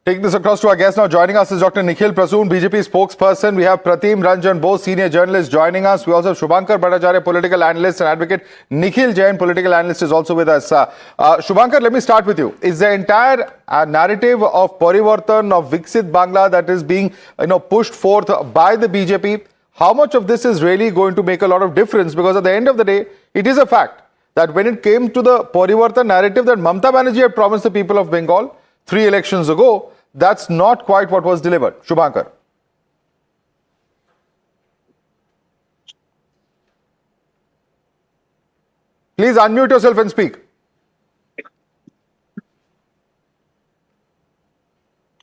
Take this across to our guest now. Joining us is Dr. Nikhil Prasoon, BJP spokesperson. We have Pratim Ranjan, both senior journalists joining us. We also have Shubhankar Bhattacharya, political analyst and advocate. Nikhil Jain, political analyst, is also with us. Shubhankar, let me start with you. Is the entire narrative of Parivartan, of Viksit Bangla that is being pushed forth by the BJP, how much of this is really going to make a lot of difference? Because at the end of the day, it is a fact that when it came to the Parivartan narrative that Mamata Banerjee had promised the people of Bengal 3 elections ago, that's not quite what was delivered. Shubhankar. Please unmute yourself and speak.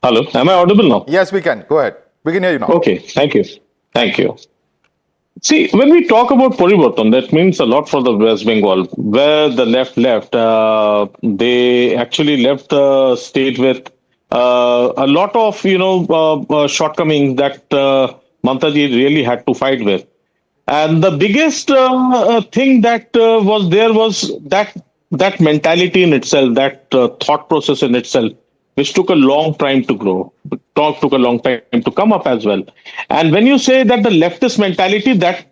Hello, am I audible now? Yes, we can. Go ahead. We can hear you now. Okay, thank you. Thank you. See, when we talk about Parivartan, that means a lot for the West Bengal, where the left, they actually left the state with a lot of, shortcomings that Mamataji really had to fight with. And the biggest thing that was there was that mentality in itself, that thought process in itself, which took a long time to grow, took a long time to come up as well. And when you say that the leftist mentality, that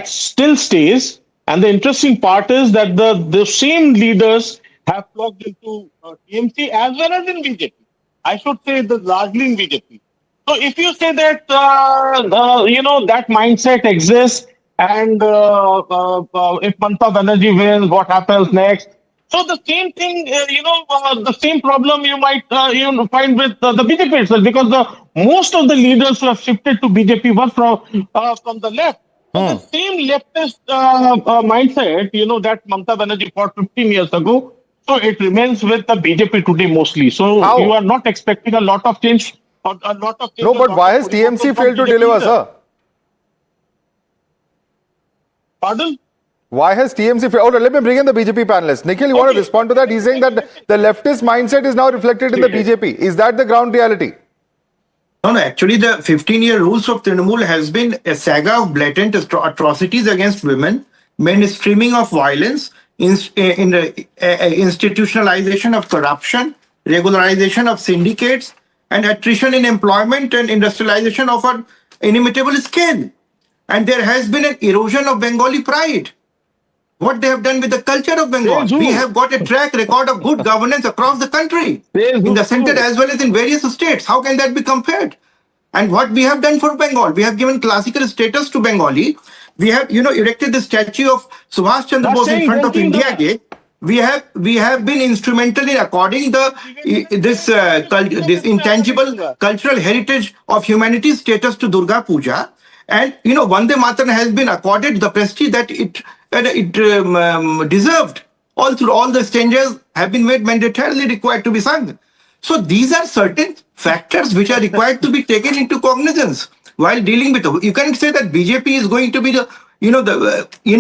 still stays. And the interesting part is that the same leaders have plugged into TMC as well as in BJP. I should say largely in BJP. So if you say that, that mindset exists, and if Mamata Banerjee wins, what happens next? So the same thing, the same problem you might find with the BJP itself, because most of the leaders who have shifted to BJP were from the left. So the same leftist mindset, that Mamata Banerjee fought 15 years ago, so it remains with the BJP today mostly. So you are not expecting a lot of change. No, but why has TMC failed to deliver, sir? Pardon? Why has TMC failed? Let me bring in the BJP panelist. Nikhil, you want to respond to that? He's saying that the leftist mindset is now reflected in the BJP. Is that the ground reality? No, actually the 15-year rules of Trinamool has been a saga of blatant atrocities against women, mainstreaming of violence, institutionalization of corruption, regularization of syndicates, and attrition in employment and industrialization of an inimitable scale. And there has been an erosion of Bengali pride. What they have done with the culture of Bengal. We have got a track record of good governance across the country, in the center as well as in various states. How can that be compared? And what we have done for Bengal, we have given classical status to Bengali. We have, erected the statue of Subhash Chandra Bose in front of India Gate. We have been instrumental in according this intangible cultural heritage of humanity status to Durga Puja. And, Vande Mataram has been accorded the prestige that it deserved. All the stanzas have been made mandatorily required to be sung. So these are certain factors which are required to be taken into cognizance while dealing with. You can't say that BJP is going to be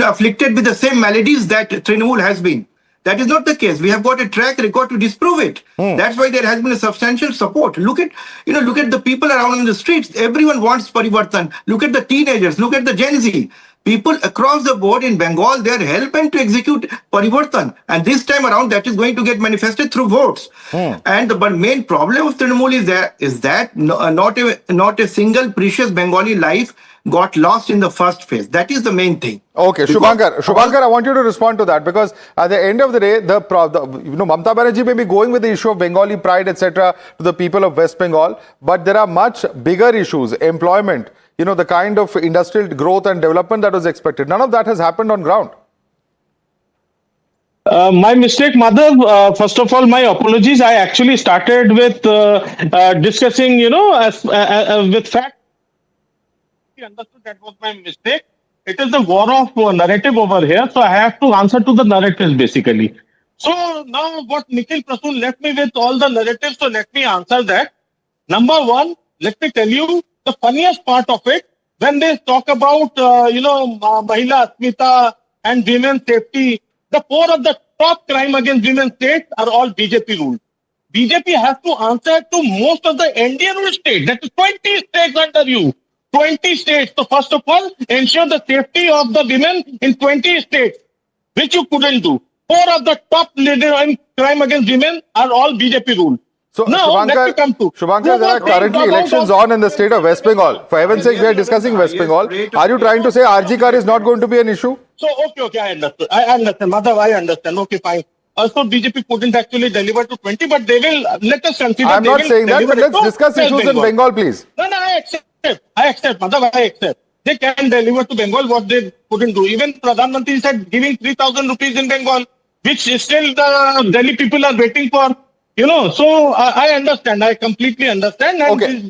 afflicted with the same maladies that Trinamool has been. That is not the case. We have got a track record to disprove it. That's why there has been a substantial support. Look at the people around in the streets. Everyone wants Parivartan. Look at the teenagers. Look at the Gen Z. People across the board in Bengal, they are helping to execute Parivartan. And this time around, that is going to get manifested through votes. And the main problem of Trinamool is that not a single precious Bengali life got lost in the first phase. That is the main thing. Okay, Shubhankar, I want you to respond to that, because at the end of the day, Mamata Banerjee may be going with the issue of Bengali pride, etc., to the people of West Bengal, but there are much bigger issues, employment, the kind of industrial growth and development that was expected. None of that has happened on ground. My mistake, Madhav. First of all, my apologies. I actually started with discussing, with facts. Understood that was my mistake. It is the war of narrative over here, so I have to answer to the narratives basically. So now what Nikhil Prasoon left me with all the narratives, so let me answer that. Number one, let me tell you the funniest part of it, when they talk about, Mahila Asmita and women's safety, the 4 of the top crime against women's states are all BJP ruled. BJP has to answer to most of the Indian ruled states. That is 20 states under you. 20 states. So first of all, ensure the safety of the women in 20 states, which you couldn't do. 4 of the top leaders in crime against women are all BJP ruled. So, now, let me come to. Shubhankar, there are currently elections on in the state of West Bengal. For heaven's sake, we are discussing West Bengal. Are you trying to say RG car is not going to be an issue? So, okay, I understand. I understand. Madhav, I understand. Okay, fine. Also, BJP couldn't actually deliver to 20, but they will, let us consider. I'm not saying that, but let's discuss issues in Bengal, please. No, I accept. Madhav, I accept. They can deliver to Bengal what they couldn't do. Even Pradhan Mantri said giving 3,000 rupees in Bengal, which still the Delhi people are waiting for. So I understand. I completely understand. And Okay.